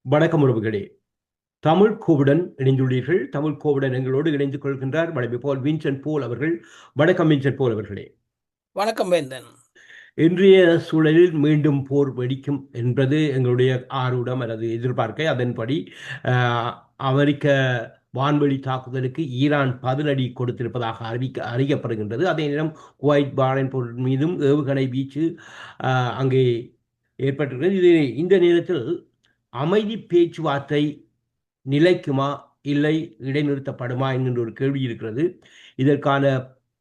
வணக்கம் உறவுகளே. தமிழ் கோவுடன் இணைந்துள்ளீர்கள். தமிழ் கோவுடன் எங்களோடு இணைந்து கொள்கின்றார் வழமை போல் வின்சென்ட் போல் அவர்கள். வணக்கம் வின்சென்ட் போல் அவர்களே. வணக்கம் வேந்தன். இன்றைய சூழலில் மீண்டும் போர் வெடிக்கும் என்பது எங்களுடைய ஆர்வம் அல்லது எதிர்பார்க்கை. அதன்படி அஹ், அமெரிக்க வான்வெளி தாக்குதலுக்கு ஈரான் பதிலடி கொடுத்திருப்பதாக அறியப்படுகின்றது. அதே நேரம் குவைத் பாலைன் போர் மீதும் ஏவுகணை வீச்சு அங்கே ஏற்பட்டிருக்கிறது. இந்த நேரத்தில் அமைதி பேச்சுவார்த்தை நிலைக்குமா இல்லை இடைநிறுத்தப்படுமா என்கின்ற ஒரு கேள்வி இருக்கிறது. இதற்கான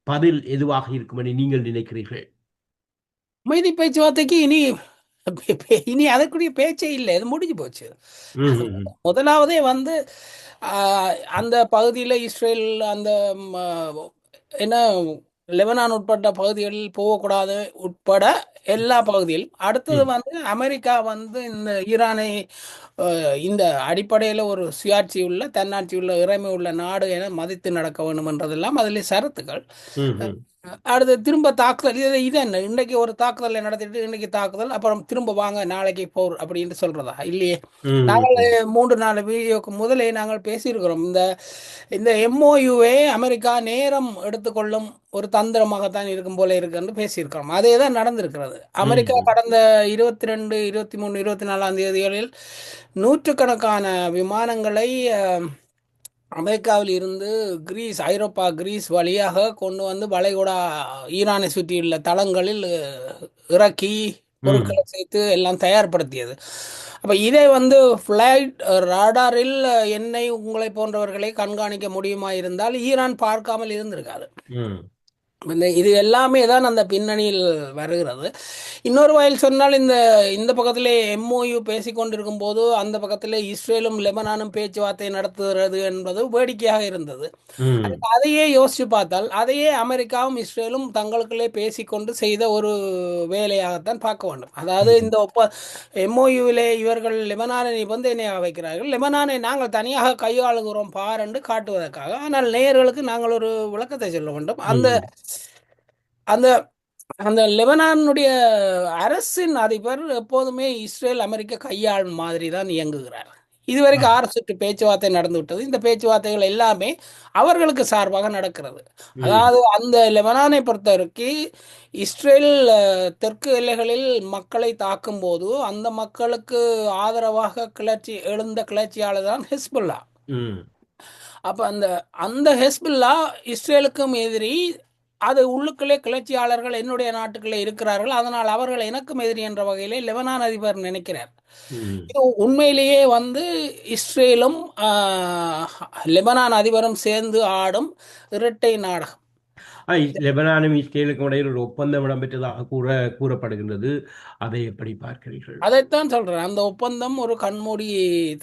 பதில் எதுவாக இருக்கும் என நீங்கள் நினைக்கிறீர்கள்? அமைதி பேச்சுவார்த்தைக்கு இனி அதற்குரிய பேச்சே இல்லை, அது முடிஞ்சு போச்சு. ம். முதலாவதே வந்து அந்த பகுதியில் இஸ்ரேல் அந்த என்ன லெபனான் உட்பட்ட பகுதிகளில் போகக்கூடாது உட்பட எல்லா பகுதியிலும். அடுத்தது ம். வந்து அமெரிக்கா வந்து இந்த ஈரானை இந்த அடிப்படையில் ஒரு சுயாட்சி உள்ள தன்னாட்சி உள்ள இறைமை உள்ள நாடு என மதித்து நடக்க வேண்டும் என்றதெல்லாம் அதில் சரத்துக்கள். ம். ம். அடுத்து திரும்ப தாக்குதல், இது என்ன இன்னைக்கு ஒரு தாக்குதலை நடத்திட்டு இன்னைக்கு தாக்குதல் அப்புறம் திரும்ப வாங்க நாளைக்கு போர் அப்படின்னு சொல்றதா? இல்லையே. நாங்கள் ம். 3-4 வீடியோக்கு முதலே நாங்கள் பேசியிருக்கிறோம். இந்த இந்த எம்ஓயுவே அமெரிக்கா நேரம் எடுத்துக்கொள்ளும் ஒரு தந்திரமாகத்தான் இருக்கும் போல இருக்குன்னு பேசியிருக்கிறோம். அதே தான் நடந்திருக்கிறது. அமெரிக்கா ம். கடந்த 22, 23, 24ஆம் தேதிகளில் நூற்றுக்கணக்கான விமானங்களை அமெரிக்காவில் இருந்து ஐரோப்பா கிரீஸ் வழியாக கொண்டு வந்து வளைகுடா ஈரானை சுற்றியுள்ள தளங்களில் இறக்கி ம். பொருட்களை சேர்த்து எல்லாம் தயார்படுத்தியது. அப்போ இதை வந்து ஃப்ளைட் ராடாரில் என்னை உங்களை போன்றவர்களை கண்காணிக்க முடியுமா இருந்தால் ஈரான் பார்க்காமல் இருந்திருக்காது. ம். இது எல்லாமே தான் அந்த பின்னணியில் வருகிறது. இன்னொரு வகையில் சொன்னால் இந்த இந்த பக்கத்திலே எம்ஓயு பேசிக்கொண்டிருக்கும் போது அந்த பக்கத்திலே இஸ்ரேலும் லெபனானும் பேச்சுவார்த்தை நடத்துகிறது என்பது வேடிக்கையாக இருந்தது. ம். அதையே யோசிச்சு பார்த்தால் அதையே அமெரிக்காவும் இஸ்ரேலும் தங்களுக்குள்ளே பேசிக்கொண்டு செய்த ஒரு வேலையாகத்தான் பார்க்க வேண்டும். அதாவது ம். இந்த எம்ஓயுவிலே இவர்கள் லெபனானை நிபந்தனையாக வைக்கிறார்கள், லெபனானை நாங்கள் தனியாக கையாளுகிறோம் பார் என்று காட்டுவதற்காக. ஆனால் நேயர்களுக்கு நாங்கள் ஒரு விளக்கத்தை சொல்ல வேண்டும். அந்த ம். அந்த அந்த லெபனானுடைய அரசின் அதிபர் எப்போதுமே இஸ்ரேல் அமெரிக்க கையாள் மாதிரி தான் இயங்குகிறார். இதுவரைக்கும் 6 சுற்று பேச்சுவார்த்தை நடந்து விட்டது. இந்த பேச்சுவார்த்தைகள் எல்லாமே அவர்களுக்கு சார்பாக நடக்கிறது. ம். அதாவது அந்த லெபனானை பொறுத்தவரைக்கும் இஸ்ரேல் தெற்கு எல்லைகளில் மக்களை தாக்கும் போது அந்த மக்களுக்கு ஆதரவாக எழுந்த கிளர்ச்சியாளர் தான் ஹிஸ்புல்லா. ம். அப்போ அந்த அந்த ஹெஸ்புல்லா இஸ்ரேலுக்கும் எதிரி. அது உள்ளுக்குள்ளே கிளர்ச்சியாளர்கள் என்னுடைய நாட்டுக்குள்ளே இருக்கிறார்கள், அதனால் அவர்கள் எனக்கும் எதிரி என்ற வகையிலே லெபனான் அதிபர் நினைக்கிறார். ம். இது உண்மையிலேயே வந்து இஸ்ரேலும் லெபனான் அதிபரும் சேர்ந்து ஆடும் இரட்டை நாடகம். லெபனானும் இஸ்ரேலுக்கும் இடையில் ஒரு ஒப்பந்தம் இடம்பெற்றதாக கூறப்படுகின்றது. அதை எப்படி பார்க்கிறீர்கள்? அதைத்தான் சொல்றேன். அந்த ஒப்பந்தம் ஒரு கண்மூடி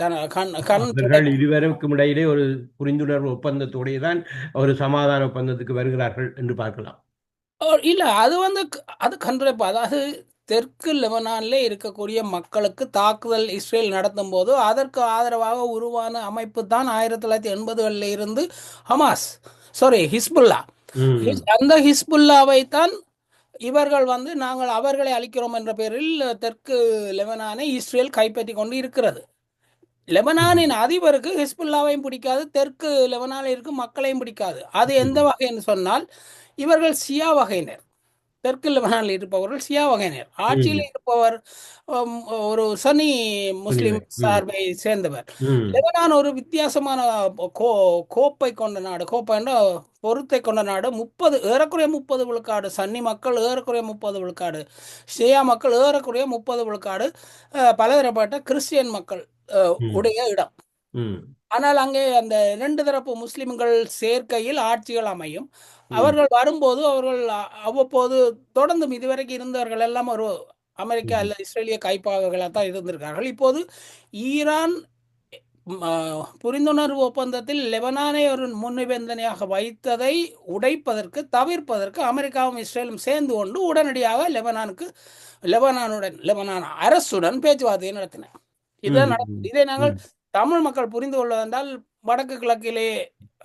கண் அவர்கள் இருவருக்கும் இடையிலே ஒரு புரிந்துணர்வு ஒப்பந்தத்தோடே தான் ஒரு சமாதான ஒப்பந்தத்துக்கு வருகிறார்கள் என்று பார்க்கலாம். இல்ல அது வந்து அது கண்டிப்பா. அதாவது தெற்கு லெபனான்ல இருக்கக்கூடிய மக்களுக்கு தாக்குதல் இஸ்ரேல் நடத்தும் போது அதற்கு ஆதரவாக உருவான அமைப்பு தான் 1980களில் இருந்து ஹமாஸ், சாரி ஹிஸ்புல்லா. ம். அந்த ஹிஸ்புல்லாவை தான் இவர்கள் வந்து நாங்கள் அவர்களை அழிக்கிறோம் என்ற பெயரில் தெற்கு லெபனானை இஸ்ரேல் கைப்பற்றி கொண்டு இருக்கிறது. ம். லெபனானின் அதிபருக்கு ஹிஸ்புல்லாவையும் பிடிக்காது, தெற்கு லெபனானில் இருக்கும் மக்களையும் பிடிக்காது. அது எந்த ம். வகை என்று சொன்னால் இவர்கள் ஷியா வகையினர். தெற்கு லெபனானில் இருப்பவர்கள் ஷியா வகையினர். ஆட்சியில் ம். இருப்பவர் ஒரு சன்னி முஸ்லிம் புரியுது. ம். சார்பை சேர்ந்தவர். ம். லெபனான் ஒரு வித்தியாசமான கோ கோப்பை கொண்ட நாடு. கோப்பை என்ற பொருத்தை கொண்ட நாடு. ஏறக்குறைய 30 விழுக்காடு சன்னி மக்கள், ஏறக்குறைய 30 விழுக்காடு ஷியா மக்கள், ஏறக்குறைய 30 விழுக்காடு பலதரப்பட்ட கிறிஸ்டியன் மக்கள் ம். உடைய இடம். ம். ஆனால் அங்கே அந்த 2 தரப்பு முஸ்லிம்கள் சேர்க்கையில் ஆட்சிகள் அமையும். ம். அவர்கள் வரும்போது அவர்கள் அவ்வப்போது தொடர்ந்தும் இதுவரைக்கும் இருந்தவர்கள் எல்லாம் ஒரு அமெரிக்கா ம். அல்ல இஸ்ரேலிய கைப்பாவர்களாக தான் இருந்திருக்கார்கள். இப்போது ஈரான் புரிந்துணர்வு ஒப்பந்தத்தில் லெபனானை ஒரு முன்னிபந்தனையாக வைத்ததை உடைப்பதற்கு தவிர்ப்பதற்கு அமெரிக்காவும் இஸ்ரேலும் சேர்ந்து கொண்டு உடனடியாக லெபனான் அரசுடன் பேச்சுவார்த்தையை நடத்தின. இதுதான் ம். நடக்குது. இதை நாங்கள் ம். தமிழ் மக்கள் புரிந்து கொள்வதென்றால் வடக்கு கிழக்கிலே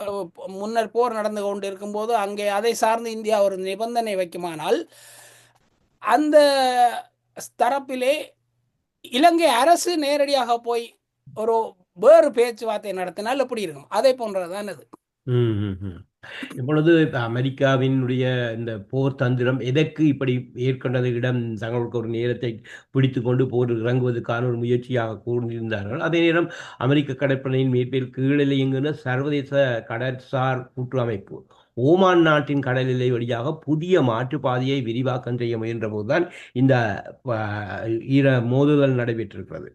அஹ், முன்னர் போர் நடந்து கொண்டு இருக்கும்போது அங்கே அதை சார்ந்து இந்தியா ஒரு நிபந்தனை வைக்குமானால் அந்த தரப்பிலே இலங்கை அரசு நேரடியாக போய் ஒரு வேறு பேச்சுவார்த்தை நடத்தினால் எப்படி இருக்கும், அதை போன்றதுதான் அது. ம், ம், ம். இப்பொழுது இப்ப அமெரிக்காவினுடைய இந்த போர் தந்திரம் எதற்கு இப்படி ஏற்கனவே இடம் தங்களுக்கு ஒரு நேரத்தை பிடித்து கொண்டு போர் இறங்குவதற்கான ஒரு முயற்சியாக கூர்ந்திருந்தார்கள். அதே நேரம் அமெரிக்க கடற்படையின் மேற்பில் கீழில் இயங்குகிற சர்வதேச கடற்சார் கூட்டு அமைப்பு ஓமான் நாட்டின் கடல் எல்லை வழியாக புதிய மாற்றுப்பாதையை விரிவாக்கம் செய்ய முயன்ற போதுதான் இந்த ஈர மோதுதல் நடைபெற்றிருக்கிறது.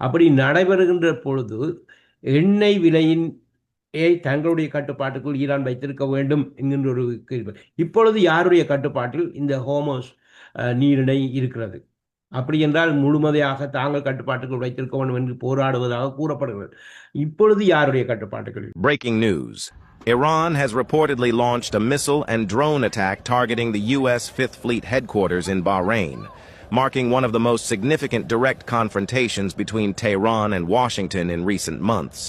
அப்படி நடைபெறுகின்ற பொழுது எண்ணெய் விலையின் தங்களுடைய கட்டுப்பாட்டுக்குள் ஈரான் வைத்திருக்க வேண்டும் என்கின்ற ஒரு கேள்வி. இப்பொழுது யாருடைய கட்டுப்பாட்டில் இந்த ஹோமோஸ் நீரிணை இருக்கிறது? அப்படி என்றால் முழுமையாக தாங்கள் கட்டுப்பாட்டுக்குள் வைத்திருக்க வேண்டும் என்று போராடுவதாக கூறப்படுகிறது. இப்பொழுது யாருடைய கட்டுப்பாட்டுகள்? Breaking news. Iran has reportedly launched a missile and drone attack targeting the U.S. Fifth Fleet headquarters in Bahrain, marking one of the most significant direct confrontations between Tehran and Washington in recent months.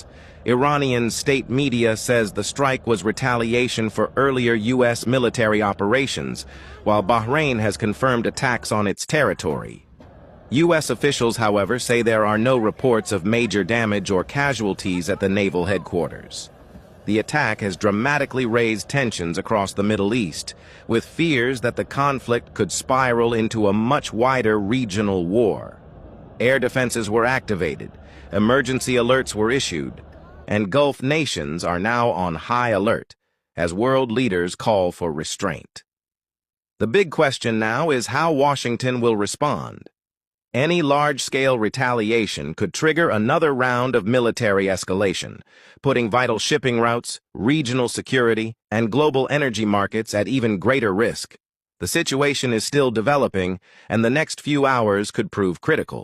Iranian state media says the strike was retaliation for earlier U.S. military operations, while Bahrain has confirmed attacks on its territory. U.S. officials, however, say there are no reports of major damage or casualties at the naval headquarters. The attack has dramatically raised tensions across the Middle East, with fears that the conflict could spiral into a much wider regional war. Air defenses were activated, emergency alerts were issued, and Gulf nations are now on high alert as world leaders call for restraint. The big question now is how Washington will respond. Any large-scale retaliation could trigger another round of military escalation, putting vital shipping routes, regional security, and global energy markets at even greater risk. The situation is still developing, and the next few hours could prove critical.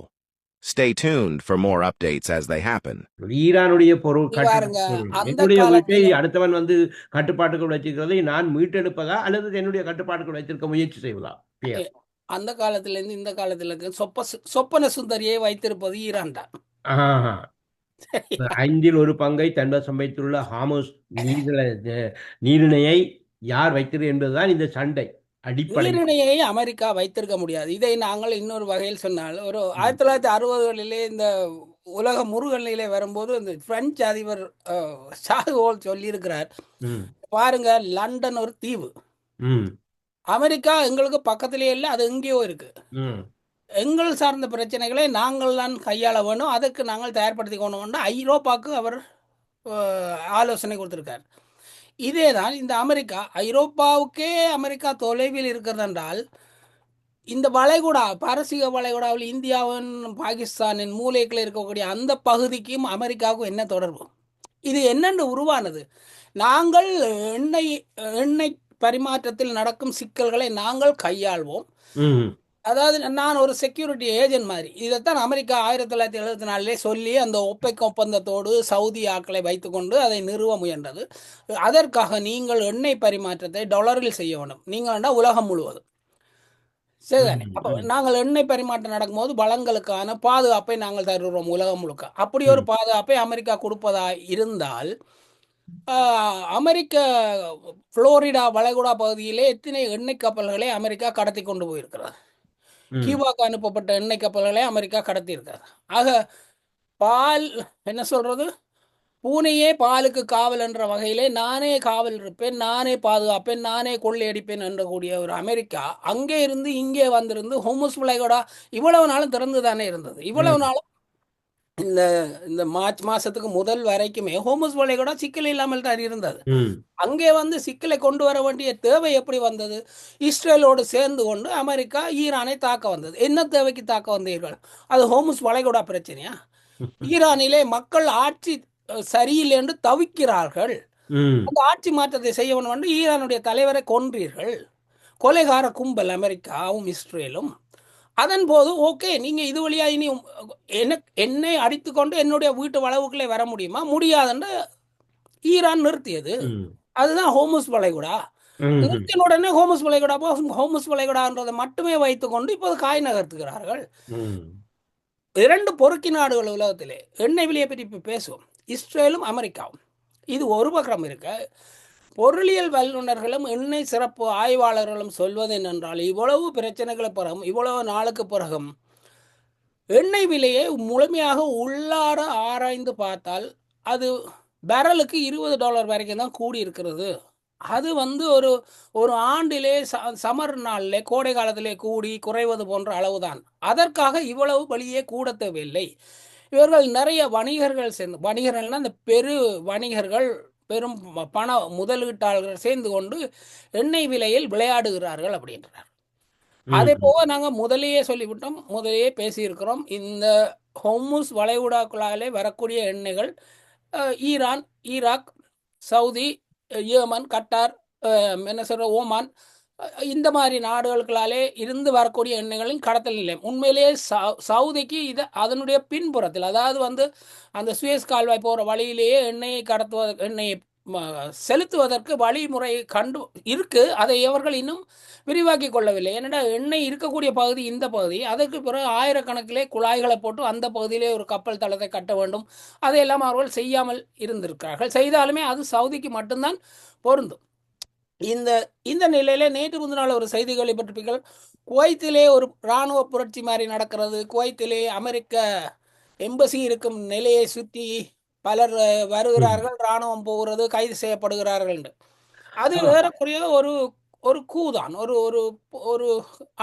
Stay tuned for more updates as they happen. ஈரானுடைய பொருள் பாருங்க, அந்த என்னுடைய வீட்டை காலத்தில் அடுத்தவன் வந்து கட்டுப்பாட்டுக்குள் வச்சிருக்கிறதை நான் மீட்டெடுப்பதா அல்லது என்னுடைய கட்டுப்பாட்டுக்குள் வைத்திருக்க முயற்சி செய்வதா? அந்த காலத்திலேருந்து இந்த காலத்தில் சொப்பன சுந்தரியை வைத்திருப்பது ஈரான் தான். ஆஹா. 5 ஒரு பங்கை தன்வசம் வைத்துள்ள ஹாமோஸ் நீரிணையை யார் வைத்தது என்பதுதான் இந்த சண்டை அடிப்படை. நீரிணையை அமெரிக்கா வைத்திருக்க முடியாது. இதை நாங்கள் இன்னொரு வகையில் சொன்னால், ஒரு 1960களிலே இந்த உலக முருகநிலை வரும்போது இந்த பிரெஞ்சு அதிபர் சார்கோல் சொல்லியிருக்கிறார், பாருங்க லண்டன் ஒரு தீவு, அமெரிக்கா எங்களுக்கு பக்கத்திலே இல்லை, அது எங்கேயோ இருக்கு, எங்கள் சார்ந்த பிரச்சனைகளை நாங்கள் தான் கையாள வேணும், அதுக்கு நாங்கள் தயார்படுத்திக்கணும். ஐரோப்பாவுக்கு அவர் ஆலோசனை கொடுத்திருக்கார். இதே தான் இந்த அமெரிக்கா, ஐரோப்பாவுக்கே அமெரிக்கா தொலைவில் இருக்கிறது என்றால், இந்த வளைகுடா பாரசீக வளைகுடாவில் இந்தியாவின் பாகிஸ்தானின் மூலைகளில் இருக்கக்கூடிய அந்த பகுதிக்கும் அமெரிக்காவுக்கும் என்ன தொடர்பு? இது என்னென்று உருவானது? நாங்கள் எண்ணெய் பரிமாற்றத்தில் நடக்கும் சிக்கல்களை நாங்கள் கையாள்வோம். அதாவது நான் ஒரு செக்யூரிட்டி ஏஜென்ட் மாதிரி. இதைத்தான் அமெரிக்கா 1974 சொல்லி அந்த ஒப்பைக் ஒப்பந்தத்தோடு சவுதி ஆக்களை வைத்துக்கொண்டு அதை நிறுவ முயன்றது. அதற்காக நீங்கள் எண்ணெய் பரிமாற்றத்தை டாலரில் செய்ய வேண்டும். நீங்கள் உலகம் முழுவதும் சரிதானே? அப்போ நாங்கள் எண்ணெய் பரிமாற்றம் நடக்கும்போது வளங்களுக்கான பாதுகாப்பை நாங்கள் தருகிறோம் உலகம் முழுக்க. அப்படி ஒரு பாதுகாப்பை அமெரிக்கா கொடுப்பதா இருந்தால், அமெரிக்க புளோரிடா வளைகுடா பகுதியிலே எத்தனை எண்ணெய் கப்பல்களை அமெரிக்கா கடத்தி கொண்டு போயிருக்கிறது. கியூபாக்கு அனுப்பப்பட்ட எண்ணெய் கப்பல்களை அமெரிக்கா கடத்தி இருக்காது. ஆக பால் என்ன சொல்றது, பூனையே பாலுக்கு காவல் என்ற வகையிலே நானே காவல் இருப்பேன், நானே பாதுகாப்பேன், நானே கொள்ளையடிப்பேன் என்ற கூடிய ஒரு அமெரிக்கா அங்கே இருந்து இங்கே வந்திருந்து ஹோமஸ் வளைகுடா இவ்வளவு நாளும் திறந்து தானே இருந்தது. இவ்வளவு நாளும் இந்த இந்த மார்ச் மாசத்துக்கு முதல் வரைக்குமே ஹோமஸ் வளைகுடா சிக்கல் இல்லாமல் தான் இருந்தது. அங்கே வந்து சிக்கலை கொண்டு வர வேண்டிய தேவை எப்படி வந்தது? இஸ்ரேலோடு சேர்ந்து கொண்டு அமெரிக்கா ஈரானை தாக்க வந்தது. என்ன தேவைக்கு தாக்க வந்தீர்கள்? அது ஹோமஸ் வளைகுடா பிரச்சனையா? ஈரானிலே மக்கள் ஆட்சி சரியில்லை என்று தவிக்கிறார்கள். அந்த ஆட்சி மாற்றத்தை செய்ய வேண்டும் என்று ஈரானுடைய தலைவரை கொன்றீர்கள். கொலைகார கும்பல் அமெரிக்காவும் இஸ்ரேலும். அதன் போது ஓகே, நீங்க இது வழியா இனி என்னை அடித்துக்கொண்டு என்னுடைய வீட்டு வளவுக்குள்ளே வர முடியுமா? முடியாதுன்னு ஈரான் நிறுத்தியது. அதுதான் ஹோமஸ் வளைகுடா. நிறுத்தின உடனே ஹோமஸ் வளைகுடான்றதை மட்டுமே வைத்துக்கொண்டு இப்போது காய் நகர்த்துகிறார்கள். 2 பொறுக்கி நாடுகள் உலகத்திலே எண்ணெய் விலையை பற்றி இப்போ பேசுவோம், இஸ்ரேலும் அமெரிக்காவும். இது ஒரு பக்கம் இருக்க, பொருளியல் வல்லுநர்களும் எண்ணெய் சிறப்பு ஆய்வாளர்களும் சொல்வது என்னென்றால், இவ்வளவு பிரச்சனைகளை பிறகும், இவ்வளவு நாளுக்கு பிறகும் எண்ணெய் விலையை முழுமையாக உள்ளார ஆராய்ந்து பார்த்தால் அது பேரலுக்கு $20 வரைக்கும் தான் கூடி இருக்கிறது. அது வந்து ஒரு ஒரு ஆண்டிலே சமர் நாளிலே கோடை காலத்திலே கூடி குறைவது போன்ற அளவுதான். அதற்காக இவ்வளவு வெளியே கூட தேவையில்லை. இவர்கள் நிறைய வணிகர்கள் சேர்ந்து, வணிகர்கள்னா இந்த பெரு வணிகர்கள், பெரும் பண முதலீட்டாளர்கள் சேர்ந்து கொண்டு எண்ணெய் விலையில் விளையாடுகிறார்கள் அப்படின்றார். அதே ம். போக நாங்கள் முதலேயே சொல்லிவிட்டோம், முதலேயே பேசியிருக்கிறோம். இந்த ஹொர்முஸ் வளைகுடாக்களாலே வரக்கூடிய எண்ணெய்கள் Iran, Iraq, Saudi, Yemen, Qatar, என்ன சொல்ற ஓமான், இந்த மாதிரி நாடுகளுக்களாலே இருந்து வரக்கூடிய எண்ணெய்களின் கடத்தல் நிலையம் உண்மையிலேயே சவுதிக்கு இது அதனுடைய பின்புறத்தில், அதாவது வந்து அந்த சுயஸ் கால்வாய் போகிற வழியிலேயே எண்ணெயை கடத்துவதற்கு, எண்ணெயை செலுத்துவதற்கு வழிமுறை கண்டு இருக்கு. அதை இவர்கள் இன்னும் விரிவாக்கி கொள்ளவில்லை. ஏனென்றால் எண்ணெய் இருக்கக்கூடிய பகுதி இந்த பகுதி, அதற்கு பிறகு ஆயிரக்கணக்கிலே குழாய்களை போட்டு அந்த பகுதியிலே ஒரு கப்பல் தளத்தை கட்ட வேண்டும். அதையெல்லாம் அவர்கள் செய்யாமல் இருந்திருக்கிறார்கள். செய்தாலுமே அது சவுதிக்கு மட்டும்தான் பொருந்தும். இந்த இந்த நிலையில நேற்று முந்தினால ஒரு செய்தி கேள்விப்பட்டிருப்பீர்கள். குவைத்திலே ஒரு இராணுவ புரட்சி மாதிரி நடக்கிறது. குவைத்திலே அமெரிக்க எம்பசி இருக்கும் நிலையை சுற்றி பலர் வருகிறார்கள், இராணுவம் போகிறது, கைது செய்யப்படுகிறார்கள் என்று. அது ஏறக்குறைய ஒரு ஒரு கூதான், ஒரு ஒரு ஒரு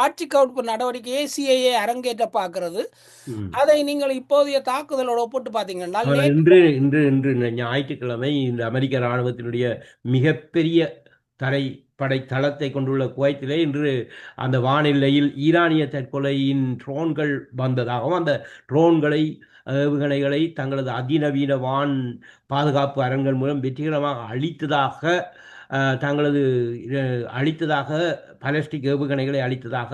ஆட்சி கவுப்பு நடவடிக்கையை சிஐஏ அரங்கேற்ற பார்க்கிறது. அதை நீங்கள் இப்போதைய தாக்குதலோட ஒப்பிட்டு பார்த்தீங்கன்னா இன்று இன்று இன்று ஞாயிற்றுக்கிழமை இந்த அமெரிக்க இராணுவத்தினுடைய மிகப்பெரிய தரைப்படை தளத்தை கொண்டுள்ள குவைத்திலே இன்று அந்த வானிலையில் ஈரானிய தற்கொலையின் ட்ரோன்கள் வந்ததாகவும், அந்த ட்ரோன்களை ஏவுகணைகளை தங்களது அதிநவீன வான் பாதுகாப்பு அரண்கள் மூலம் வெற்றிகரமாக தங்களது அழித்ததாக, பாலிஸ்டிக் ஏவுகணைகளை அழித்ததாக,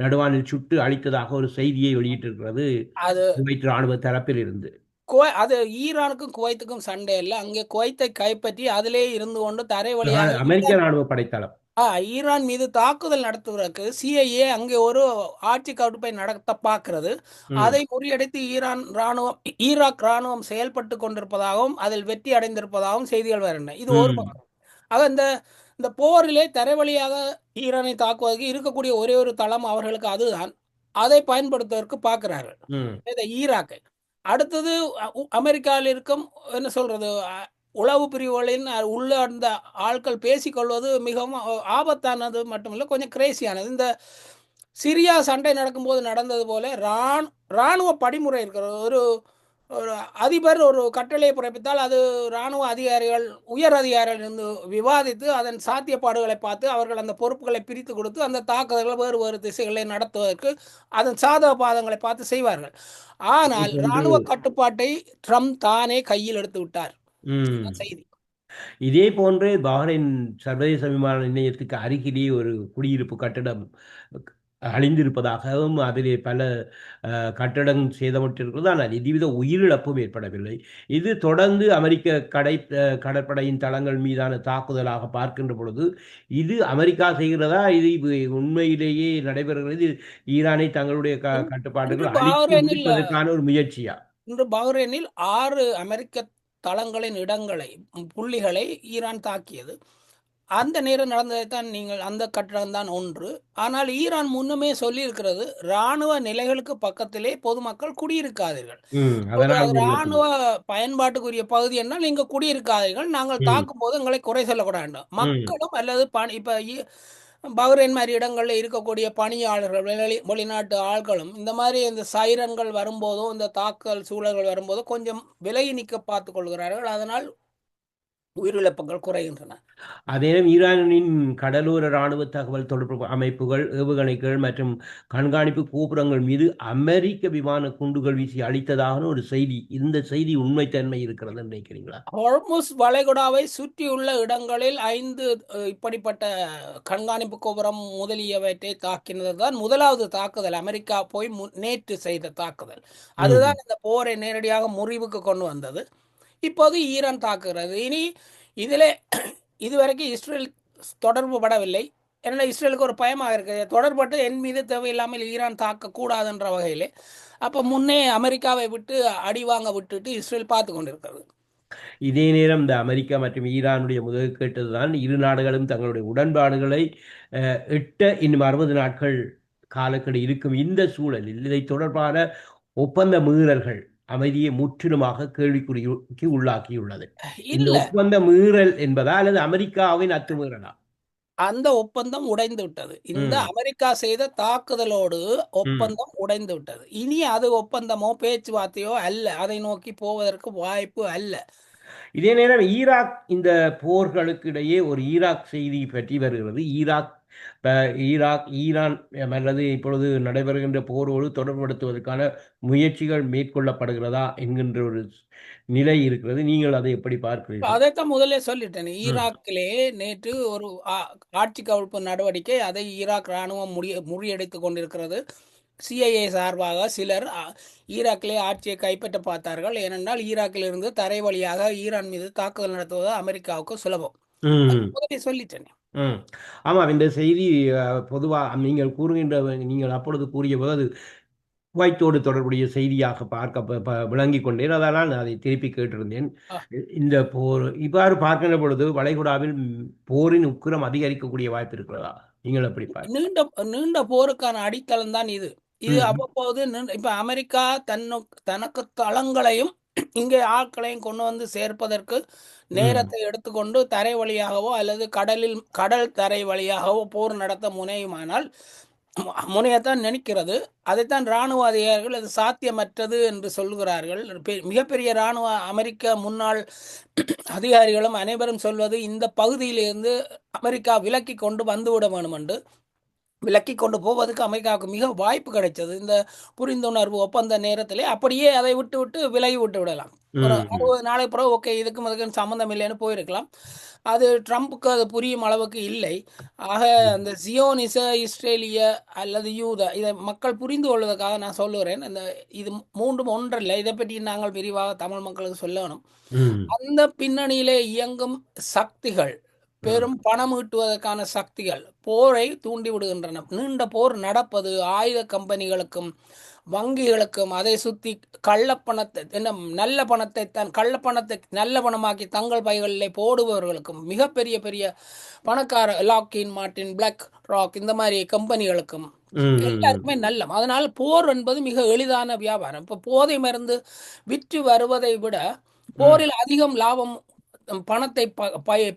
நடுவானில் சுட்டு அழித்ததாக ஒரு செய்தியை வெளியிட்டிருக்கிறது அது குவைத் இராணுவ தரப்பில் இருந்து. அது ஈரானுக்கும் குவைத்துக்கும் சண்டை இல்லை. அங்கே குவைத்தை கைப்பற்றி அதிலே இருந்து கொண்டு தரை வழியாக அமெரிக்க இராணுவ படைத்தளம் ஈரான் மீது தாக்குதல் நடத்துவதற்கு சிஐஏ அங்கே ஒரு ஆட்சி கவுப்பை நடத்த பார்க்கிறது. அதை முறியடித்து ஈராக் ராணுவம் செயல்பட்டு கொண்டிருப்பதாகவும் அதில் வெற்றி அடைந்திருப்பதாகவும் செய்திகள் வருகின்றன. இது ஒரு பக்கம். ஆக இந்த போரிலே தரைவழியாக ஈரானை தாக்குவதற்கு இருக்கக்கூடிய ஒரே ஒரு தளம் அவர்களுக்கு அதுதான். அதை பயன்படுத்துவதற்கு பார்க்கிறார்கள் இந்த ஈராக்கை. அடுத்தது அமெரிக்காவில் இருக்கும் என்ன சொல்றது உளவு பிரிவுகளின் உள்ள அந்த ஆட்கள் பேசிக்கொள்வது மிகவும் ஆபத்தானது மட்டுமில்லை, கொஞ்சம் கிரேசியானது. இந்த சிரியா சண்டை நடக்கும்போது நடந்தது போல இராணுவ படிமுறை இருக்கிறது. ஒரு ஒரு அதிபர் ஒரு கட்டளையை பிறப்பித்தால் அது இராணுவ அதிகாரிகள், உயர் அதிகாரிகள் இருந்து விவாதித்து அதன் சாத்தியப்பாடுகளை பார்த்து அவர்கள் அந்த பொறுப்புகளை பிரித்து கொடுத்து அந்த தாக்குதல்களை வேறு வேறு திசைகளை நடத்துவதற்கு அதன் சாதக பாதங்களை பார்த்து செய்வார்கள். ஆனால் இராணுவ கட்டுப்பாட்டை ட்ரம்ப் தானே கையில் எடுத்து விட்டார். செய்தி இதே போன்று பஹ்ரைன் சர்வதேச விமான நிலையத்துக்கு அருகிலே ஒரு குடியிருப்பு கட்டடம் அழிந்திருப்பதாகவும், அதிலே பல கட்டடம் சேதமற்றிருக்கிறது. ஆனால் எதுவித உயிரிழப்பும் ஏற்படவில்லை. இது தொடர்ந்து அமெரிக்க கடற்படையின் தளங்கள் மீதான தாக்குதலாக பார்க்கின்ற பொழுது, இது அமெரிக்கா செய்கிறதா, இது உண்மையிலேயே நடைபெறுகிறது, ஈரானை தங்களுடைய கட்டுப்பாடுகள் அளிப்பதற்கான ஒரு முயற்சியா? இன்று பஹ்ரைனில் 6 அமெரிக்க தளங்களின் புள்ளிகளை ஈரான் தாக்கியது. அந்த நேரம் நடந்ததைத்தான் நீங்கள் அந்த கட்டடம் தான் ஒன்று. ஆனால் ஈரான் முன்னுமே சொல்லியிருக்கிறது, இராணுவ நிலைகளுக்கு பக்கத்திலே பொதுமக்கள் குடியிருக்காதீர்கள். இராணுவ பயன்பாட்டுக்குரிய பகுதி என்றால் நீங்க குடியிருக்காதீர்கள், நாங்கள் தாக்கும் போது எங்களை குறை சொல்லக்கூடாது. மக்களும் அல்லது இப்ப பஹ்ரைன் மாதிரி இடங்களில் இருக்கக்கூடிய பணியாளர்கள், வெளிநாட்டு ஆட்களும் இந்த மாதிரி இந்த சைரன்கள் வரும்போதும் இந்த தாக்கல் சூழல்கள் வரும்போதும் கொஞ்சம் விலகி நிற்க பார்த்துக் கொள்கிறார்கள். அதனால் உயிரிழப்புகள் குறைகின்றன. அதே ஈரானின் கடலோர இராணுவ தகவல் தொடர்பு அமைப்புகள், ஏவுகணைகள் மற்றும் கண்காணிப்பு கோபுரங்கள் மீது அமெரிக்க விமான குண்டுகள் வீசி அழித்ததாக ஒரு செய்தி. இந்த செய்தி உண்மைத்தன்மை இருக்கிறது நினைக்கிறீங்களா? ஹொர்முஸ் வளைகுடாவை சுற்றியுள்ள இடங்களில் 5 இப்படிப்பட்ட கண்காணிப்பு கோபுரம் முதலியவற்றை தாக்கினது தான் முதலாவது தாக்குதல். அமெரிக்கா போய் நேற்று செய்த தாக்குதல் அதுதான் இந்த போரை நேரடியாக முறிவுக்கு கொண்டு வந்தது. இப்போது ஈரான் தாக்குகிறது. இனி இதில் இதுவரைக்கும் இஸ்ரேல் தொடர்பு படவில்லை. ஏன்னா இஸ்ரேலுக்கு ஒரு பயமாக இருக்குது, தொடர்பட்டு என் மீது தேவையில்லாமல் ஈரான் தாக்கக்கூடாதுன்ற வகையில். அப்போ முன்னே அமெரிக்காவை விட்டு அடி வாங்க விட்டுட்டு இஸ்ரேல் பார்த்து கொண்டிருக்கிறது. இதே நேரம் இந்த அமெரிக்கா மற்றும் ஈரானுடைய முதல் கேட்டதுதான், இரு நாடுகளும் தங்களுடைய உடன்பாடுகளை எட்ட இன்னும் 60 நாட்கள் காலக்கெடு இருக்கும். இந்த சூழலில் இதை தொடர்பான ஒப்பந்த மீறல்கள் அமைதியை முற்றிலுமாக கேள்விக்குறிக்கு உள்ளாக்கியுள்ளது. இந்த இல்ல, ஒப்பந்த மீறல் என்பதா அல்லது அமெரிக்காவின் அத்துமீறலா? அந்த ஒப்பந்தம் உடைந்து விட்டது. இந்த ம், அமெரிக்கா செய்த தாக்குதலோடு ம். ஒப்பந்தம் உடைந்து விட்டது. இனி அது ஒப்பந்தமோ பேச்சுவார்த்தையோ அல்ல. அதை நோக்கி போவதற்கு வாய்ப்பு அல்ல. இதே நேரம் ஈராக் இந்த போர்களுக்கு இடையே ஒரு ஈராக் செய்தி பற்றி வருகிறது. ஈராக் ஈரான் அல்லது இப்பொழுது நடைபெறுகின்ற போரோடு தொடர்படுத்துவதற்கான முயற்சிகள் மேற்கொள்ளப்படுகிறதா என்கின்ற ஒரு நிலை இருக்கிறது. நீங்கள் அதை எப்படி பார்க்கிறீர்கள்? அதைத்தான் முதல்ல சொல்லிட்டேன். ம், ஈராக்கிலே நேற்று ஒரு ஆட்சி கவிழ்ப்பு நடவடிக்கை, அதை ஈராக் ராணுவம் முறியடித்துக் கொண்டிருக்கிறது. சிஐஏ சார்பாக சிலர் ஈராக்கிலே ஆட்சியை கைப்பற்ற பார்த்தார்கள். ஏனென்றால் ஈராக்கிலிருந்து தரை வழியாக ஈரான் மீது தாக்குதல் நடத்துவது அமெரிக்காவுக்கு சுலபம். ம், முதலே சொல்லிட்டேன். ம். ஆமாம், இந்த செய்தி பொதுவா நீங்கள் கூறுகின்ற நீங்கள் அப்பொழுது கூறியபோது அது குவைத்தோடு தொடர்புடைய செய்தியாக பார்க்க விளங்கிக் கொண்டேன். அதனால் நான் அதை திருப்பி கேட்டிருந்தேன். அ, இந்த போர் இவ்வாறு பார்க்கின்ற பொழுது வளைகுடாவில் போரின் உக்கிரம் அதிகரிக்கக்கூடிய வாய்ப்பு இருக்கிறதா? நீங்கள் எப்படி பார்க்கிறீர்கள்? நீண்ட நீண்ட போருக்கான அடித்தளம் தான் இது. இது ம், அவ்வப்போது இப்ப அமெரிக்கா தனக்கு தளங்களையும் இங்கே ஆட்களையும் கொண்டு வந்து சேர்ப்பதற்கு ம், நேரத்தை எடுத்துக்கொண்டு தரை வழியாகவோ அல்லது கடல் தரை வழியாகவோ போர் நடத்த முனையுமானால் முனையத்தான் நினைக்கிறது. அதைத்தான் இராணுவ அதிகாரிகள் அது சாத்தியமற்றது என்று சொல்கிறார்கள். மிகப்பெரிய இராணுவ அமெரிக்க முன்னாள் அதிகாரிகளும் அனைவரும் சொல்வது இந்த பகுதியிலிருந்து அமெரிக்கா விலக்கி கொண்டு வந்துவிட வேண்டும் என்று. விலக்கி கொண்டு போவதற்கு அமெரிக்காவுக்கு மிக வாய்ப்பு கிடைச்சது. இந்த புரிந்துணர்வு ஒப்பந்த நேரத்திலே அப்படியே அதை விட்டு விலகி விடலாம். ஒரு ம், ம், 60 நாளைக்கு பிறகு ஓகே, இதுக்கும் அதுக்கும் சம்மந்தம் இல்லைன்னு போயிருக்கலாம். அது ட்ரம்ப்புக்கு அது புரியும் அளவுக்கு இல்லை. ஆக ம், அந்த சியோனிச இஸ்ரேலிய அல்லது யூத இதை மக்கள் புரிந்து கொள்வதற்காக நான் சொல்லுகிறேன். இது மூன்றும் ஒன்றல்ல. இதை பற்றி நாங்கள் விரிவாக தமிழ் மக்களுக்கு சொல்லணும். ம், அந்த பின்னணியிலே இயங்கும் சக்திகள், ம், பெரும் பணம் ஈட்டுவதற்கான சக்திகள் போரை தூண்டி விடுகின்றன. நீண்ட போர் நடப்பது ஆயுத கம்பெனிகளுக்கும் வங்கிகளுக்கும் அதை சுற்றி கள்ளப்பணத்தை நல்ல பணத்தை கள்ளப்பணத்தை நல்ல பணமாக்கி தங்கள் பைகளிலே போடுபவர்களுக்கும் மிகப்பெரிய பெரிய பணக்கார லாக்கின் மார்டின், பிளாக் ராக் இந்த மாதிரி கம்பெனிகளுக்கும் ம், எல்லாருக்குமே நல்லம். அதனால் போர் என்பது மிக எளிதான வியாபாரம். இப்போ போதை மருந்து விற்று வருவதை விட ம், போரில் அதிகம் லாபம், பணத்தை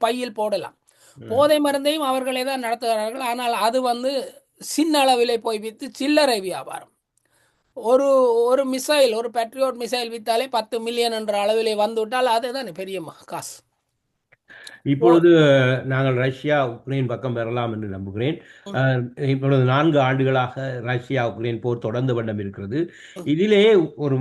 பையில் போடலாம். ம். போதை மருந்தையும் அவர்களே தான் நடத்துகிறார்கள். ஆனால் அது சின்ன அளவிலே போய் விற்று சில்லறை வியாபாரம். ஒரு ஒரு மிசைல், ஒரு பேட்ரியாட் மிசைல் வித்தாலே 10 மில்லியன் என்ற அளவிலே வந்துவிட்டால் அதுதான் பெரிய காசு. இப்பொழுது நாங்கள் ரஷ்யா உக்ரைன் பக்கம் வரலாம் என்று நம்புகிறேன். ம், இப்பொழுது 4 ஆண்டுகளாக ரஷ்யா உக்ரைன் போர் தொடர்ந்து வண்ணம் இருக்கிறது. ம், இதிலே ஒரு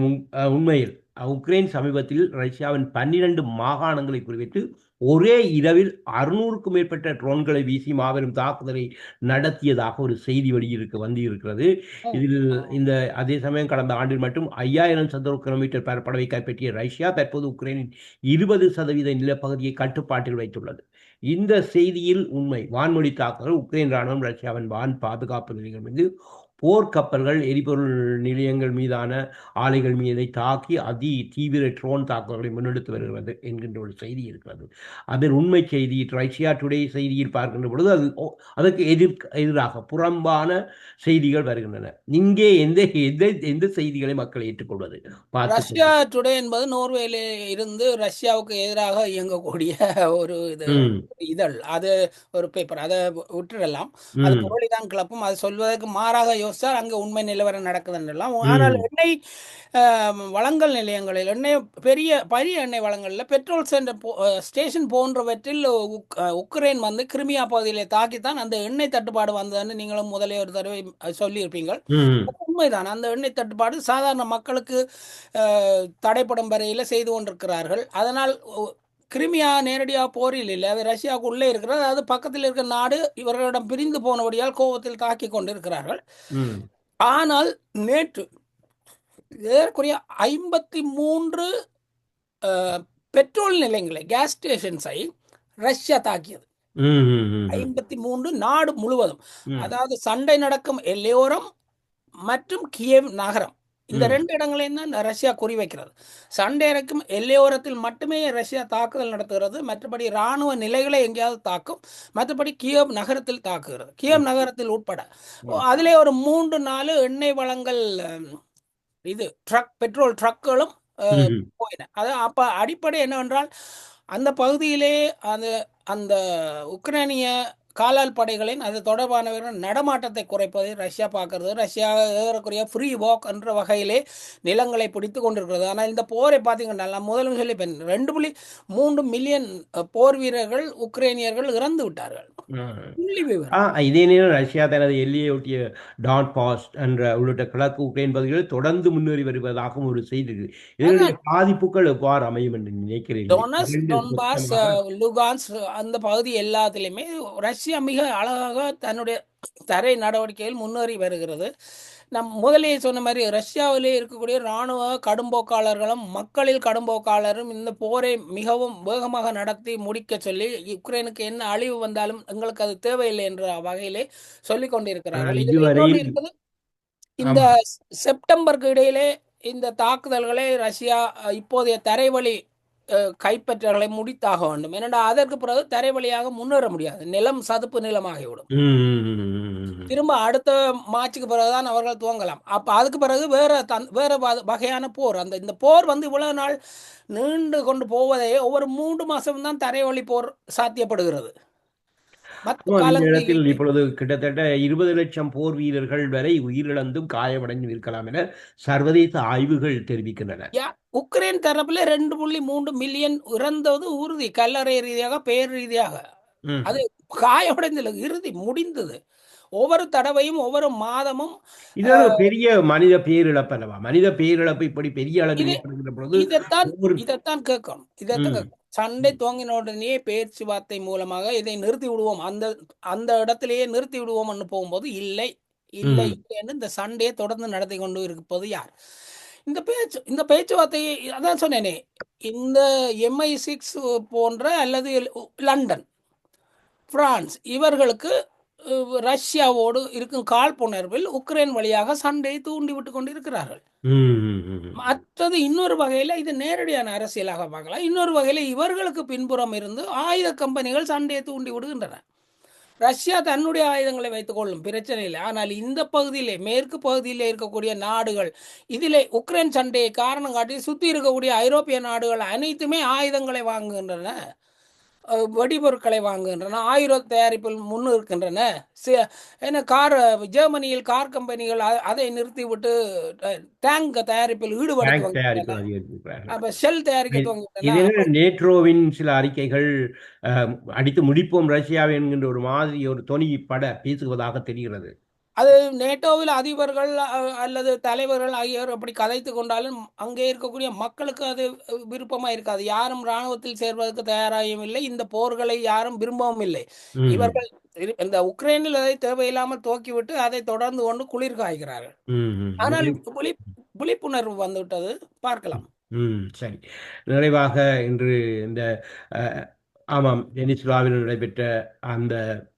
உண்மையில் உக்ரைன் சமீபத்தில் ரஷ்யாவின் 12 மாகாணங்களை குறிவிட்டு ஒரே இரவில் 600க்கும் மேற்பட்ட ட்ரோன்களை வீசி மாபெரும் தாக்குதலை நடத்தியதாக ஒரு செய்தி வந்து இருக்கிறது. ம். இதில் இந்த அதே சமயம் கடந்த ஆண்டில் மட்டும் 5000 சதுர கிலோமீட்டர் பரப்பளவை கைப்பற்றிய ரஷ்யா தற்போது உக்ரைனின் 20% நிலப்பகுதியை கட்டுப்பாட்டில் வைத்துள்ளது. இந்த செய்தியில் உண்மை. வான்வழி தாக்குதல் உக்ரைன் ராணுவம் ரஷ்யாவின் வான் பாதுகாப்பு நிலையங்கள் மீது போர்க்கப்பல்கள், எரிபொருள் நிலையங்கள் மீதான ஆலைகள் மீதை தாக்கி தீவிர ட்ரோன் தாக்குதல்களை முன்னெடுத்து வருகிறது என்கின்ற ஒரு செய்தி இருக்கிறது. அதன் உண்மை செய்தி ரஷ்யா டுடே செய்தியில் பார்க்கின்ற பொழுது அதற்கு எதிராக புறம்பான செய்திகள் வருகின்றன. இங்கே எந்த எந்த எந்த செய்திகளை மக்கள் ஏற்றுக்கொள்வது பார்த்து ரஷ்யா டுடே என்பது நோர்வேல இருந்து ரஷ்யாவுக்கு எதிராக இயங்கக்கூடிய ஒரு ம், இதழ். அது ஒரு பேப்பர். அதை விட்டுடலாம். அது ம், புரளிதான் கிளப்பும். அது சொல்வதற்கு மாறாக யோசித்தால் அங்கே உண்மை நிலவரம் நடக்குதுன்றலாம். ஆனால் ம், எண்ணெய் வளங்கள் நிலையங்களில் பெரிய பெரிய எண்ணெய் வளங்களில் பெட்ரோல் ஸ்டேஷன் போன்றவற்றில் உக்ரைன் கிரிமியா பகுதியிலே தாக்கித்தான் அந்த எண்ணெய் தட்டுப்பாடு வந்ததுன்னு நீங்களும் முதலே ஒரு தடவை சொல்லியிருப்பீங்கள். ம், உண்மைதான். அந்த எண்ணெய் தட்டுப்பாடு சாதாரண மக்களுக்கு தடைப்படும் வரையில் செய்து கொண்டிருக்கிறார்கள். அதனால் கிரிமியா நேரடியாக போரில் இல்லை, அது ரஷ்யாவுக்கு உள்ளே இருக்கிறது. அது பக்கத்தில் இருக்கிற நாடு இவர்களிடம் பிரிந்து போனபடியால் கோபத்தில் தாக்கி கொண்டிருக்கிறார்கள். ம், ஆனால் நேற்று ஏறக்குறைய 53 பெட்ரோல் நிலையங்களை, கேஸ் ஸ்டேஷன்ஸை ரஷ்யா தாக்கியது. ம், ம், ம், 53 நாடு முழுவதும். ம், அதாவது சண்டை நடக்கும் எல்லையோரம் மற்றும் கியேவ் நகரம், இந்த ம், 2 இடங்களையும் தான் ரஷ்யா குறிவைக்கிறது. சண்டை நடக்கும் எல்லையோரத்தில் மட்டுமே ரஷ்யா தாக்குதல் நடத்துகிறது. மற்றபடி இராணுவ நிலைகளை எங்கேயாவது தாக்கும். மற்றபடி கியேவ் நகரத்தில் தாக்குகிறது. கியேவ் நகரத்தில் உட்பட ம், அதிலே ஒரு 3-4 எண்ணெய் வளங்கள் இது பெட்ரோல் ட்ரக்குகளும் ம்ஹும். போயின. அது அப்ப அடிப்படை என்னவென்றால் அந்த பகுதியிலே அந்த அந்த உக்ரைனிய காலால் படைகளின் அது தொடர்பானவர்கள் நடமாட்டத்தை குறைப்பதை ரஷ்யா பார்க்கிறது. ரஷ்யா ஏறக்குறைய ஃப்ரீ வாக் என்ற வகையிலே நிலங்களை பிடித்து கொண்டிருக்கிறது. ஆனால் இந்த போரை பார்த்தீங்கன்னா நான் முதலும் சொல்லி 2.3 மில்லியன் போர் வீரர்கள் உக்ரைனியர்கள் இறந்து விட்டார்கள். ம். புள்ளி விவரம். இதே நேரம் ரஷ்யா தனது எல்லையொட்டிய டான்பாஸ்ட் என்ற உள்ளிட்ட கிழக்கு உக்ரைன் பகுதிகளில் தொடர்ந்து முன்னேறி வருவதாகவும் ஒரு செய்தி இருக்கு. இதனுடைய அதான் பாதிப்புகள் எவ்வாறு அமையும் என்று நினைக்கிறீர்கள்? டொனஸ், இரண்டு டொன்பாஸ், மொத்தமாக லுகான்ஸ் அந்த பகுதி எல்லாத்திலுமே ரஷ்யா மிக அழகாக தன்னுடைய தரை நடவடிக்கையில் முன்னேறி வருகிறது. நம் முதலே சொன்ன மாதிரி ரஷ்யாவிலே இருக்கக்கூடிய இராணுவ கடும்போக்காளர்களும் மக்களில் கடும்போக்காளரும் இந்த போரை மிகவும் வேகமாக நடத்தி முடிக்க சொல்லி உக்ரைனுக்கு என்ன அழிவு வந்தாலும் எங்களுக்கு அது தேவையில்லை என்ற வகையிலே சொல்லிக் கொண்டிருக்கிறார்கள். இதில் இன்னொன்று இதுவரையில் இருக்குது. இந்த ஆமா. செப்டம்பருக்கு இடையிலே இந்த தாக்குதல்களை ரஷ்யா இப்போதைய தரைவழி கைப்பற்றல்களை முடித்தாக வேண்டும். ஏனென்றால் அதற்கு பிறகு தரைவழியாக முன்னேற முடியாது. நிலம் சதுப்பு நிலமாகிவிடும். ம். திரும்ப அடுத்த மார்ச்சுக்கு பிறகுதான் அவர்கள் துவங்கலாம். அப்ப அதுக்கு பிறகு வேற வகையான போர். இந்த போர் இவ்வளவு நாள் நீண்டு கொண்டு போவதே ஒவ்வொரு 3 மாசம் தான் தரைவழி போர் சாத்தியப்படுகிறது. மற்ற இந்த இடத்தில் காலங்களில் இப்பொழுது கிட்டத்தட்ட 20 லட்சம் போர் வீரர்கள் வரை உயிரிழந்தும் காயமடைந்தும் இருக்கலாம் என சர்வதேச ஆய்வுகள் தெரிவிக்கின்றன. உக்ரைன் தரப்புல 2.3 மில்லியன் இறந்தது உறுதி. கல்லறை ரீதியாக, பெயர் ரீதியாக. ம். அது காயமடைந்தது இறுதி முடிந்தது. ஒவ்வொரு தடவையும் ஒவ்வொரு மாதமும் இது ஒரு பெரிய மனித பேரிழப்பு அல்லவா? மனித பேரிழப்பு இப்படி பெரிய அளவில் இது ஏற்படுகிற பொழுது இதைத்தான் கேட்கணும். ம். சண்டை துவங்கின உடனே பேச்சுவார்த்தை மூலமாக இதை நிறுத்தி விடுவோம், அந்த அந்த இடத்திலேயே நிறுத்தி விடுவோம்னு போகும்போது இல்லை இல்லை ம். இல்லைன்னு இந்த சண்டையை தொடர்ந்து நடத்தி கொண்டு இருப்பது யார்? இந்த பேச்சுவார்த்தையை அதான் சொன்னேனே, இந்த MI6 போன்ற அல்லது லண்டன், பிரான்ஸ் இவர்களுக்கு ரஷ்யாவோடு இருக்கும் காழ்ப்புணர்வில் உக்ரைன் வழியாக சண்டையை தூண்டி விட்டு கொண்டிருக்கிறார்கள். ம். மற்றது இன்னொரு வகையில் இது நேரடியான அரசியலாக பார்க்கலாம். இன்னொரு வகையில் இவர்களுக்கு பின்புறம் இருந்து ஆயுத கம்பெனிகள் சண்டையை தூண்டி விடுகின்றன. ரஷ்யா தன்னுடைய ஆயுதங்களை வைத்துக் கொள்ளும், பிரச்சனை இல்லை. ஆனால் இந்த பகுதியிலே மேற்கு பகுதியிலே இருக்கக்கூடிய நாடுகள் இதிலே உக்ரைன் சண்டையை காரணம் காட்டி சுற்றி இருக்கக்கூடிய ஐரோப்பிய நாடுகள் அனைத்துமே ஆயுதங்களை வாங்குகின்றன, வெடிபொருட்களை வாங்குகின்றன, ஆயுத தயாரிப்பில் முன்னிருக்கின்றன. ஏன்னா ஜெர்மனியில் கார் கம்பெனிகள் அதை நிறுத்திவிட்டு டேங்க் தயாரிப்பில் ஈடுபடுத்தி டேங்க் தயாரிப்பு வாங்குகின்றன. அதிகரித்திருக்கிறார்கள். அப்ப ஷெல் தயாரிக்க துவங்கிவிட்டன. இது நேட்ரோவின் சில அறிக்கைகள் அடித்து முடிப்போம் ரஷ்யாவை என்கின்ற ஒரு மாதிரி ஒரு தொனி பேசுவதாக தெரிகிறது. அது நேட்டோவில் அதிபர்கள் அல்லது தலைவர்கள் ஆகியோர் அப்படி கதைத்து கொண்டாலும் அங்கே இருக்கக்கூடிய மக்களுக்கு அது விருப்பமாக இருக்காது. யாரும் இராணுவத்தில் சேர்வதற்கு தயாராகவும் இல்லை, இந்த போர்களை யாரும் விரும்பவும் இல்லை. ம். இவர்கள் இந்த உக்ரைனில் அதை தேவையில்லாமல் துவக்கிவிட்டு அதை தொடர்ந்து கொண்டு குளிர் காய்கிறார்கள். ம். ஆனால் விழிப்புணர்வு வந்துவிட்டது, பார்க்கலாம். சரி. நிறைவாக இன்று இந்த ஆமாம், வெனிசுலாவில் நடைபெற்ற அந்த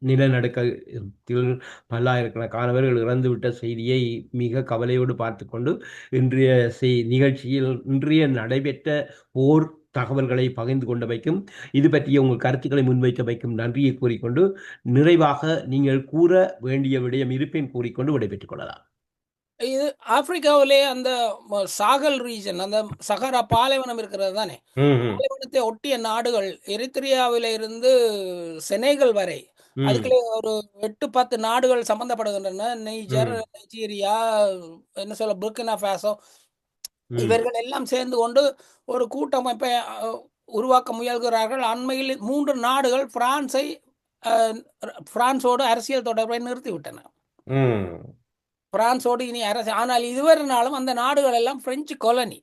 நிலநடுக்கத்தில் பல்லாயிரக்கணக்கானவர்கள் இறந்துவிட்ட செய்தியை மிக கவலையோடு பார்த்து கொண்டு இன்றைய நிகழ்ச்சியில் இன்றைய நடைபெற்ற போர் தகவல்களை பகிர்ந்து கொண்டு வைக்கும், இது பற்றிய உங்கள் கருத்துக்களை முன்வைக்க வைக்கும் நன்றியை கூறிக்கொண்டு நிறைவாக நீங்கள் கூற வேண்டிய விடயம் இருப்பேன் கூறிக்கொண்டு விடைபெற்றுக் கொள்ளலாம். இது ஆப்பிரிக்காவிலே அந்த சாகல் ரீஜன், அந்த சஹரா பாலைவனம் இருக்கிறது தானே, பாலைவனத்தை ஒட்டிய நாடுகள் எரித்திரியாவில இருந்து செனேகல் வரை அதுக்குள்ளே ஒரு 8-10 நாடுகள் சம்பந்தப்படுகின்றன. நைஜர், நைஜீரியா, என்ன சொல்ல, புர்கினா ஃபாசோ, இவர்கள் எல்லாம் சேர்ந்து கொண்டு ஒரு கூட்டமைப்பை உருவாக்க முயல்கிறார்கள். அண்மையில் 3 நாடுகள் பிரான்சோடு அரசியல் தொடர்பை நிறுத்திவிட்டன. பிரான்சோடு இனி அரசு, ஆனால் இதுவரைனாலும் அந்த நாடுகள் எல்லாம் பிரெஞ்சு காலனி.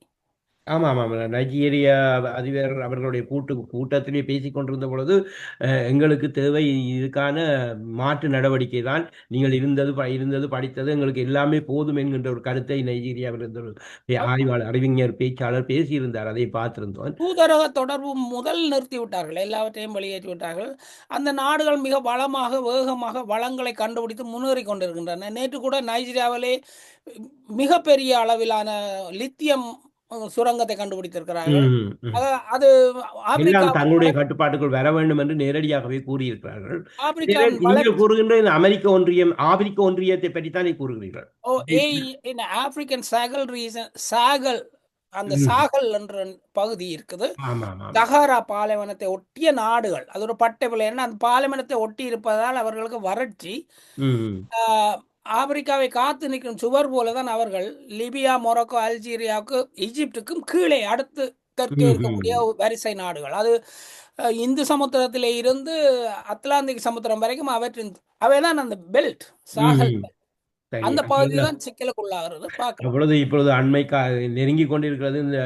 ஆமாம். நைஜீரியா அதிபர் அவர்களுடைய கூட்டத்திலே பேசிக் கொண்டிருந்த பொழுது எங்களுக்கு தேவை இதுக்கான மாற்று நடவடிக்கை தான், நீங்கள் இருந்தது படித்தது எங்களுக்கு எல்லாமே போதும் என்கின்ற ஒரு கருத்தை நைஜீரியாவில் இருந்த ஒரு ஆய்வாளர், அறிவிஞர், பேச்சாளர் பேசியிருந்தார். அதை பார்த்திருந்தோம். தூதரக தொடர்பு முதல் நிறுத்திவிட்டார்கள், எல்லாவற்றையும் வெளியேற்றி விட்டார்கள். அந்த நாடுகள் மிக வளமாக வேகமாக வளங்களை கண்டுபிடித்து முன்னேறி கொண்டிருக்கின்றன. நேற்று கூட நைஜீரியாவிலே மிகப்பெரிய அளவிலான லித்தியம் சுரங்கத்தை கண்டுபிடித்திருக்கிறார்கள். ம், ம். அது எல்லாம் ஆப்பிரிக்காவின் தங்களுடைய கட்டுப்பாட்டுக்குள் வர வேண்டும் என்று நேரடியாகவே கூறியிருக்கிறார்கள். ஆப்பிரிக்காவின் நீங்கள் வளர்ச்சி. கூறுகின்ற இந்த அமெரிக்க ஒன்றியம், ஆப்பிரிக்க ஒன்றியத்தை பற்றித்தானே கூறுகிறீர்கள். ஓ இன் ஆப்பிரிக்கன் சாகல் ரீசன், சாகல், அந்த ம். சாகல் என்ற பகுதி இருக்குது. ஆமாம், ஆமாம். சஹாரா பாலைவனத்தை ஒட்டிய நாடுகள், அது ஒரு பட்டை ஏன்னா அந்த பாலைவனத்தை ஒட்டி இருப்பதால் அவர்களுக்கு வறட்சி. ம். ஆஹ், ஆப்பிரிக்காவை காத்து நிற்கும் சுவர் போல தான் அவர்கள் லிபியா, மொரோக்கோ, அல்ஜீரியாவுக்கு, ஈஜிப்டுக்கும் கீழே அடுத்து தெற்கே இருக்கக்கூடிய ம்ஹ்ம். வரிசை நாடுகள். அது இந்து சமுத்திரத்திலே இருந்து அத்லாந்திக் சமுத்திரம் வரைக்கும் அவைதான் அந்த பெல்ட், சாகல். ம்ஹ்ம். சரி. அந்த பகுதி நல்ல தான் சிக்கலுக்குள்ளாகிறது பார்க்கலாம். அப்பொழுது இப்பொழுது அண்மை நெருங்கிக் கொண்டிருக்கிறது இந்த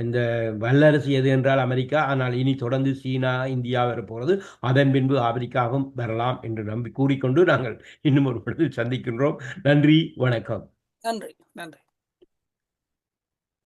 இந்த வல்லரசு எது என்றால் அமெரிக்கா. ஆனால் இனி தொடர்ந்து சீனா, இந்தியா வரப்போகிறது. அதன் பின்பு ஆப்பிரிக்காவும் வரலாம் என்று நம்பி கூறிக்கொண்டு நாங்கள் இன்னும் ஒரு பொழுது சந்திக்கின்றோம். நன்றி, வணக்கம். நன்றி, நன்றி.